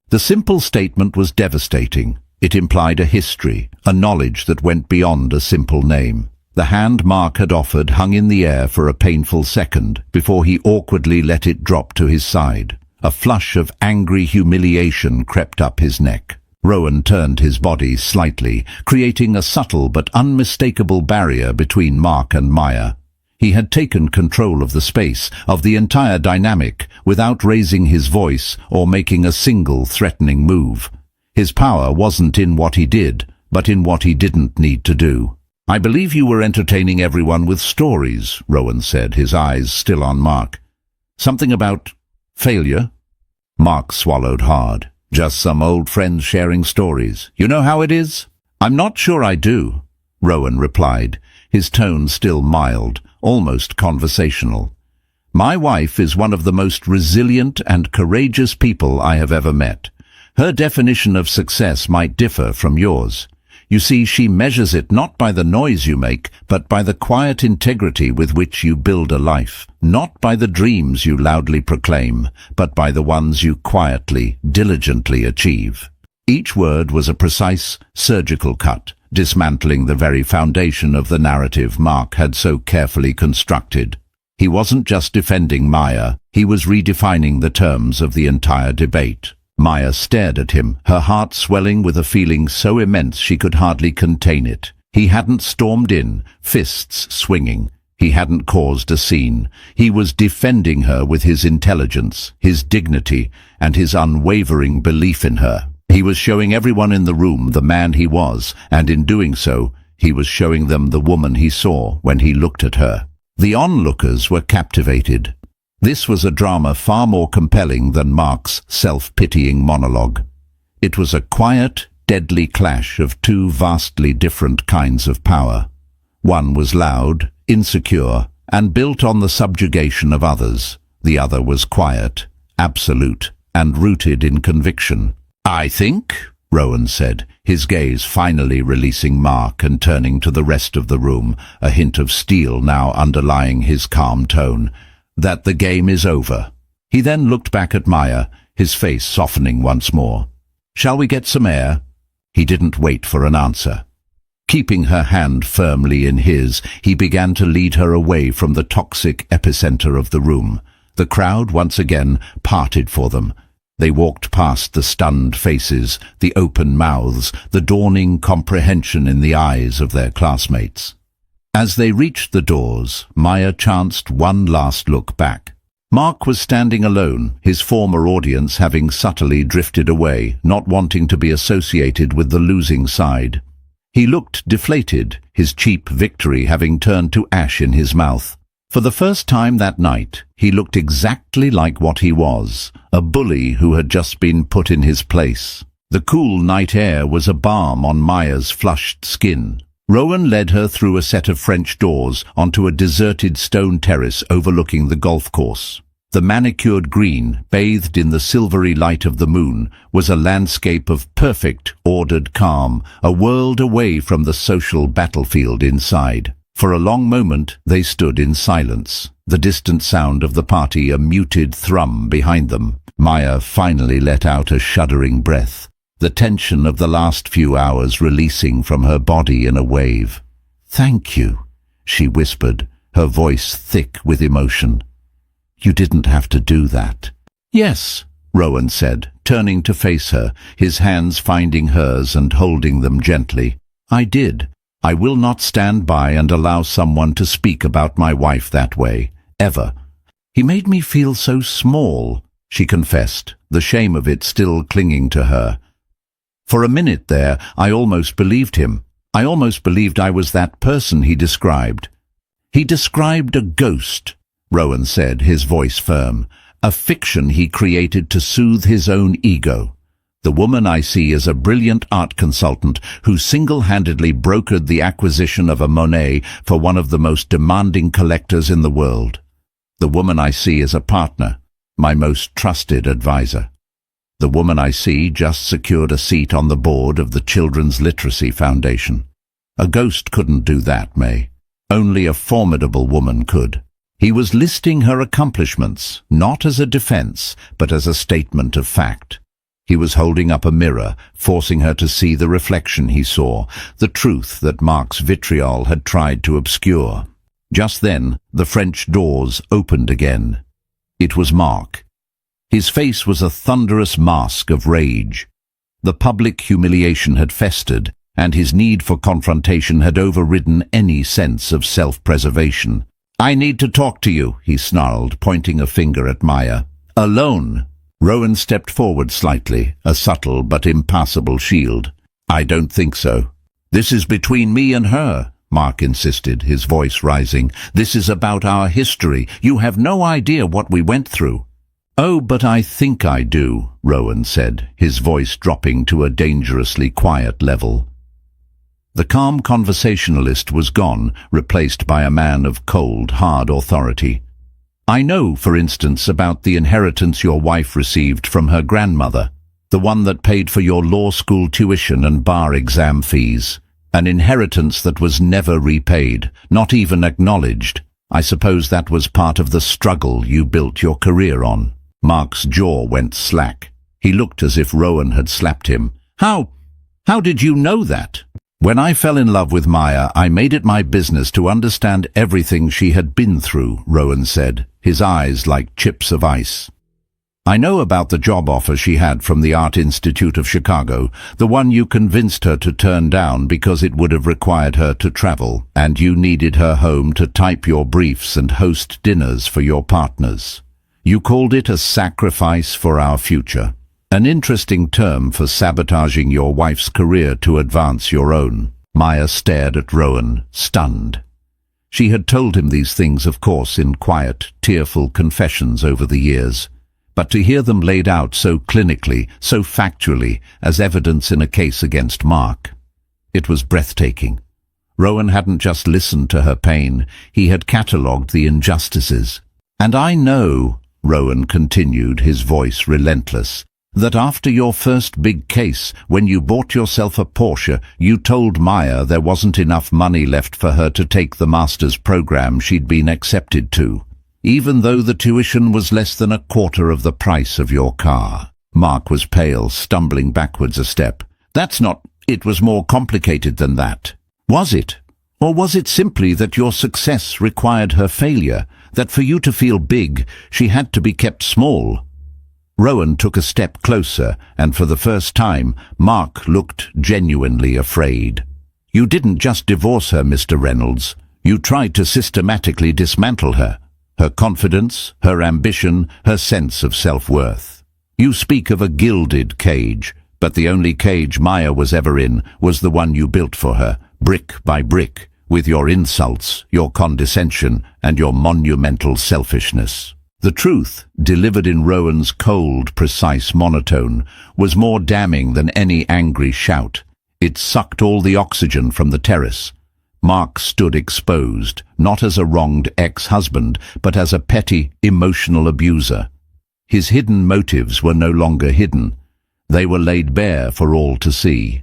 The simple statement was devastating. It implied a history, a knowledge that went beyond a simple name. The hand Mark had offered hung in the air for a painful second before he awkwardly let it drop to his side. A flush of angry humiliation crept up his neck. Rowan turned his body slightly, creating a subtle but unmistakable barrier between Mark and Maya. He had taken control of the space, of the entire dynamic, without raising his voice or making a single threatening move. His power wasn't in what he did, but in what he didn't need to do. "I believe you were entertaining everyone with stories," Rowan said, his eyes still on Mark. "Something about failure?" Mark swallowed hard. "Just some old friends sharing stories. You know how it is?" "I'm not sure I do," Rowan replied, his tone still mild, almost conversational. "My wife is one of the most resilient and courageous people I have ever met. Her definition of success might differ from yours. You see, she measures it not by the noise you make, but by the quiet integrity with which you build a life. Not by the dreams you loudly proclaim, but by the ones you quietly, diligently achieve." Each word was a precise, surgical cut, dismantling the very foundation of the narrative Mark had so carefully constructed. He wasn't just defending Maya, he was redefining the terms of the entire debate. Maya stared at him, her heart swelling with a feeling so immense she could hardly contain it. He hadn't stormed in, fists swinging. He hadn't caused a scene. He was defending her with his intelligence, his dignity, and his unwavering belief in her. He was showing everyone in the room the man he was, and in doing so, he was showing them the woman he saw when he looked at her. The onlookers were captivated. This was a drama far more compelling than Mark's self-pitying monologue. It was a quiet, deadly clash of two vastly different kinds of power. One was loud, insecure, and built on the subjugation of others. The other was quiet, absolute, and rooted in conviction. "I think," Rowan said, his gaze finally releasing Mark and turning to the rest of the room, a hint of steel now underlying his calm tone, "that the game is over." He then looked back at Maya, his face softening once more. "Shall we get some air?" He didn't wait for an answer. Keeping her hand firmly in his, he began to lead her away from the toxic epicenter of the room. The crowd once again parted for them. They walked past the stunned faces, the open mouths, the dawning comprehension in the eyes of their classmates. As they reached the doors, Maya chanced one last look back. Mark was standing alone, his former audience having subtly drifted away, not wanting to be associated with the losing side. He looked deflated, his cheap victory having turned to ash in his mouth. For the first time that night, he looked exactly like what he was, a bully who had just been put in his place. The cool night air was a balm on Maya's flushed skin. Rowan led her through a set of French doors onto a deserted stone terrace overlooking the golf course. The manicured green, bathed in the silvery light of the moon, was a landscape of perfect, ordered calm, a world away from the social battlefield inside. For a long moment they stood in silence, the distant sound of the party a muted thrum behind them. Maya finally let out a shuddering breath, the tension of the last few hours releasing from her body in a wave. "Thank you," she whispered, her voice thick with emotion. "You didn't have to do that." "Yes," Rowan said, turning to face her, his hands finding hers and holding them gently. "I did. I will not stand by and allow someone to speak about my wife that way, ever. He made me feel so small," she confessed, the shame of it still clinging to her. For a minute there, I almost believed him. I almost believed I was that person he described. He described a ghost, Rowan said, his voice firm, a fiction he created to soothe his own ego. The woman I see is a brilliant art consultant who single-handedly brokered the acquisition of a Monet for one of the most demanding collectors in the world. The woman I see is a partner, my most trusted advisor. The woman I see just secured a seat on the board of the Children's Literacy Foundation. A ghost couldn't do that, May. Only a formidable woman could. He was listing her accomplishments, not as a defense, but as a statement of fact. He was holding up a mirror, forcing her to see the reflection he saw, the truth that Mark's vitriol had tried to obscure. Just then, the French doors opened again. It was Mark. His face was a thunderous mask of rage. The public humiliation had festered, and his need for confrontation had overridden any sense of self-preservation. "I need to talk to you," he snarled, pointing a finger at Maya. "Alone." Rowan stepped forward slightly, a subtle but impassable shield. "I don't think so." "This is between me and her," Mark insisted, his voice rising. "This is about our history. You have no idea what we went through." "Oh, but I think I do," Rowan said, his voice dropping to a dangerously quiet level. The calm conversationalist was gone, replaced by a man of cold, hard authority. "I know, for instance, about the inheritance your wife received from her grandmother, the one that paid for your law school tuition and bar exam fees. An inheritance that was never repaid, not even acknowledged. I suppose that was part of the struggle you built your career on." Mark's jaw went slack. He looked as if Rowan had slapped him. How did you know that?" "When I fell in love with Maya, I made it my business to understand everything she had been through," Rowan said, his eyes like chips of ice. "I know about the job offer she had from the Art Institute of Chicago, the one you convinced her to turn down because it would have required her to travel, and you needed her home to type your briefs and host dinners for your partners. You called it a sacrifice for our future. An interesting term for sabotaging your wife's career to advance your own." Maya stared at Rowan, stunned. She had told him these things, of course, in quiet, tearful confessions over the years. But to hear them laid out so clinically, so factually, as evidence in a case against Mark, it was breathtaking. Rowan hadn't just listened to her pain, he had catalogued the injustices. "And I know," Rowan continued, his voice relentless, "that after your first big case, when you bought yourself a Porsche, you told Maya there wasn't enough money left for her to take the master's program she'd been accepted to, even though the tuition was less than a quarter of the price of your car." Mark was pale, stumbling backwards a step. "That's not... It was more complicated than that." "Was it? Or was it simply that your success required her failure, that for you to feel big, she had to be kept small?" Rowan took a step closer, and for the first time, Mark looked genuinely afraid. "You didn't just divorce her, Mr. Reynolds. You tried to systematically dismantle her. Her confidence, her ambition, her sense of self-worth. You speak of a gilded cage, but the only cage Maya was ever in was the one you built for her, brick by brick, with your insults, your condescension, and your monumental selfishness." The truth, delivered in Rowan's cold, precise monotone, was more damning than any angry shout. It sucked all the oxygen from the terrace. Mark stood exposed, not as a wronged ex-husband, but as a petty, emotional abuser. His hidden motives were no longer hidden. They were laid bare for all to see.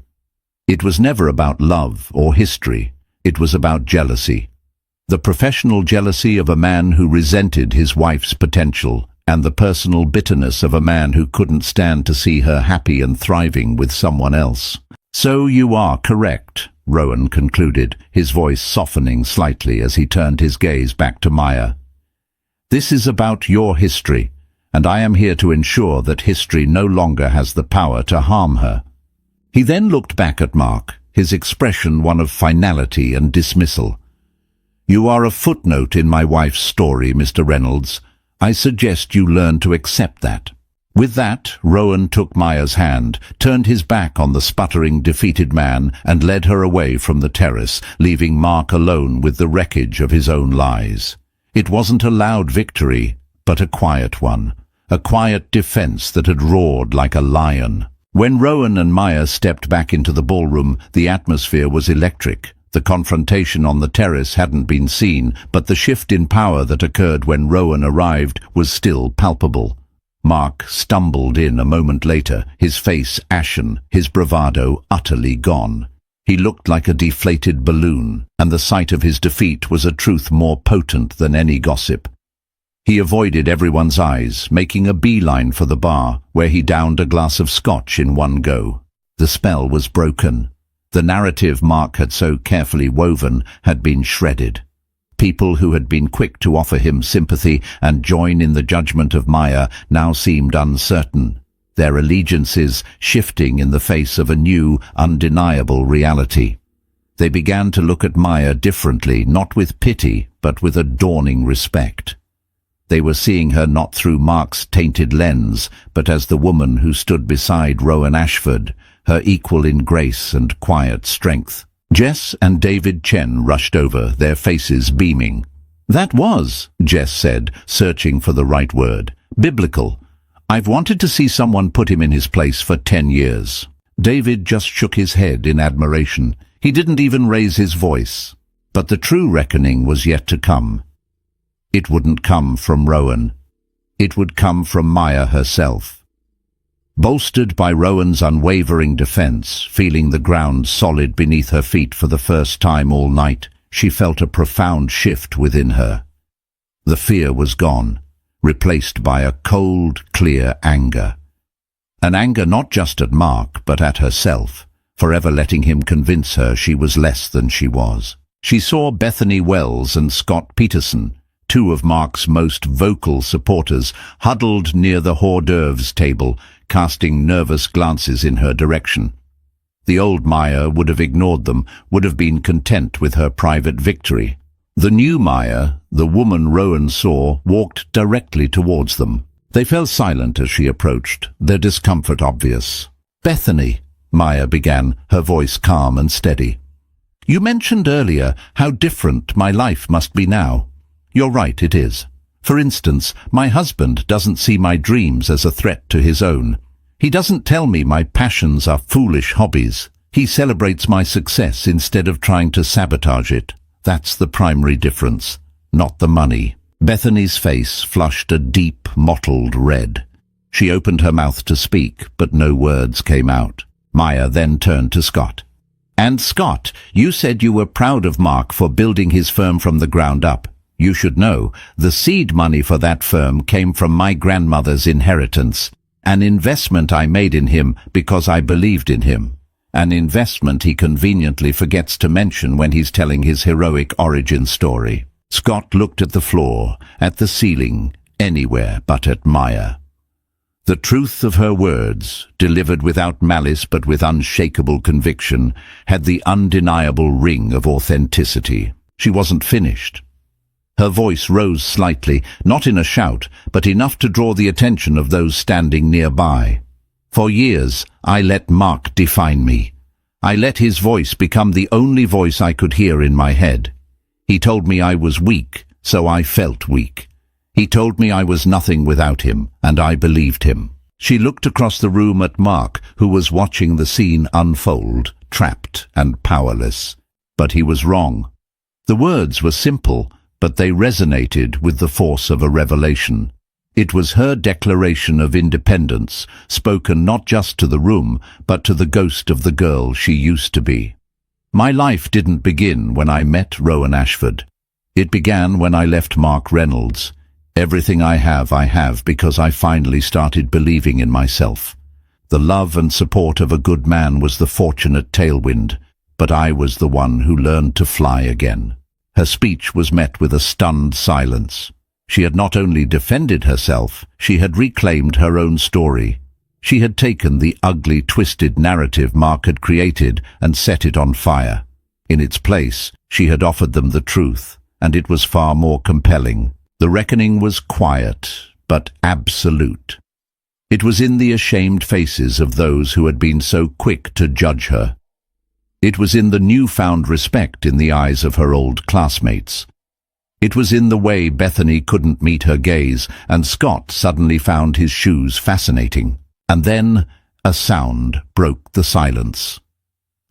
It was never about love or history. It was about jealousy. The professional jealousy of a man who resented his wife's potential, and the personal bitterness of a man who couldn't stand to see her happy and thriving with someone else. "So you are correct," Rowan concluded, his voice softening slightly as he turned his gaze back to Maya. "This is about your history, and I am here to ensure that history no longer has the power to harm her." He then looked back at Mark, his expression one of finality and dismissal. "You are a footnote in my wife's story, Mr. Reynolds. I suggest you learn to accept that." With that, Rowan took Maya's hand, turned his back on the sputtering, defeated man, and led her away from the terrace, leaving Mark alone with the wreckage of his own lies. It wasn't a loud victory, but a quiet one, a quiet defense that had roared like a lion. When Rowan and Maya stepped back into the ballroom, the atmosphere was electric. The confrontation on the terrace hadn't been seen, but the shift in power that occurred when Rowan arrived was still palpable. Mark stumbled in a moment later, his face ashen, his bravado utterly gone. He looked like a deflated balloon, and the sight of his defeat was a truth more potent than any gossip. He avoided everyone's eyes, making a beeline for the bar, where he downed a glass of scotch in one go. The spell was broken. The narrative Mark had so carefully woven had been shredded. People who had been quick to offer him sympathy and join in the judgment of Maya now seemed uncertain, their allegiances shifting in the face of a new, undeniable reality. They began to look at Maya differently, not with pity, but with a dawning respect. They were seeing her not through Mark's tainted lens, but as the woman who stood beside Rowan Ashford, her equal in grace and quiet strength. Jess and David Chen rushed over, their faces beaming. "That was," Jess said, searching for the right word, "biblical. I've wanted to see someone put him in his place for 10 years. David just shook his head in admiration. He didn't even raise his voice. But the true reckoning was yet to come. It wouldn't come from Rowan. It would come from Maya herself. Bolstered by Rowan's unwavering defense, feeling the ground solid beneath her feet for the first time all night, she felt a profound shift within her. The fear was gone, replaced by a cold, clear anger. An anger not just at Mark, but at herself, forever letting him convince her she was less than she was. She saw Bethany Wells and Scott Peterson, two of Mark's most vocal supporters, huddled near the hors d'oeuvres table, casting nervous glances in her direction. The old Maya would have ignored them, would have been content with her private victory. The new Maya, the woman Rowan saw, walked directly towards them. They fell silent as she approached, their discomfort obvious. "Bethany," Maya began, her voice calm and steady. "You mentioned earlier how different my life must be now. You're right, it is. For instance, my husband doesn't see my dreams as a threat to his own. He doesn't tell me my passions are foolish hobbies. He celebrates my success instead of trying to sabotage it. That's the primary difference, not the money." Bethany's face flushed a deep, mottled red. She opened her mouth to speak, but no words came out. Maya then turned to Scott. "And Scott, you said you were proud of Mark for building his firm from the ground up. You should know, the seed money for that firm came from my grandmother's inheritance, an investment I made in him because I believed in him, an investment he conveniently forgets to mention when he's telling his heroic origin story." Scott looked at the floor, at the ceiling, anywhere but at Maya. The truth of her words, delivered without malice but with unshakable conviction, had the undeniable ring of authenticity. She wasn't finished. Her voice rose slightly, not in a shout, but enough to draw the attention of those standing nearby. "For years, I let Mark define me. I let his voice become the only voice I could hear in my head. He told me I was weak, so I felt weak. He told me I was nothing without him, and I believed him." She looked across the room at Mark, who was watching the scene unfold, trapped and powerless. But he was wrong. The words were simple, but they resonated with the force of a revelation. It was her declaration of independence, spoken not just to the room, but to the ghost of the girl she used to be. "My life didn't begin when I met Rowan Ashford. It began when I left Mark Reynolds. Everything I have because I finally started believing in myself. The love and support of a good man was the fortunate tailwind, but I was the one who learned to fly again." Her speech was met with a stunned silence. She had not only defended herself, she had reclaimed her own story. She had taken the ugly, twisted narrative Mark had created and set it on fire. In its place, she had offered them the truth, and it was far more compelling. The reckoning was quiet, but absolute. It was in the ashamed faces of those who had been so quick to judge her. It was in the newfound respect in the eyes of her old classmates. It was in the way Bethany couldn't meet her gaze, and Scott suddenly found his shoes fascinating. And then a sound broke the silence.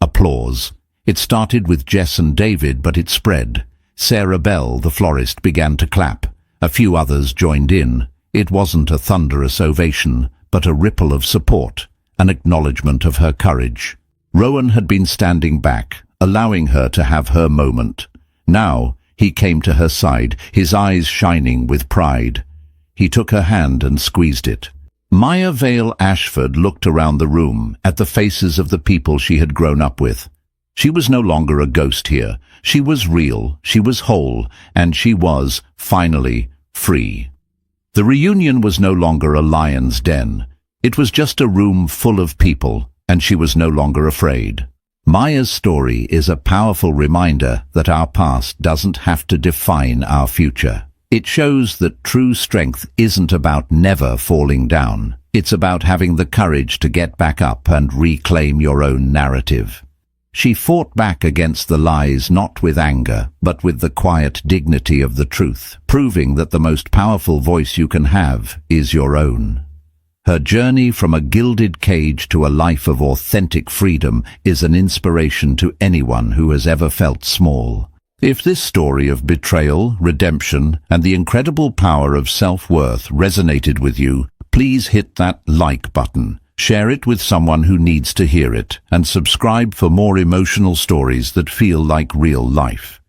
Applause. It started with Jess and David, but it spread. Sarah Bell, the florist, began to clap. A few others joined in. It wasn't a thunderous ovation, but a ripple of support, an acknowledgement of her courage. Rowan had been standing back, allowing her to have her moment. Now he came to her side, his eyes shining with pride. He took her hand and squeezed it. Maya Vale Ashford looked around the room, at the faces of the people she had grown up with. She was no longer a ghost here. She was real, she was whole, and she was, finally, free. The reunion was no longer a lion's den. It was just a room full of people, and she was no longer afraid. Maya's story is a powerful reminder that our past doesn't have to define our future. It shows that true strength isn't about never falling down. It's about having the courage to get back up and reclaim your own narrative. She fought back against the lies not with anger, but with the quiet dignity of the truth, proving that the most powerful voice you can have is your own. Her journey from a gilded cage to a life of authentic freedom is an inspiration to anyone who has ever felt small. If this story of betrayal, redemption, and the incredible power of self-worth resonated with you, please hit that like button, share it with someone who needs to hear it, and subscribe for more emotional stories that feel like real life.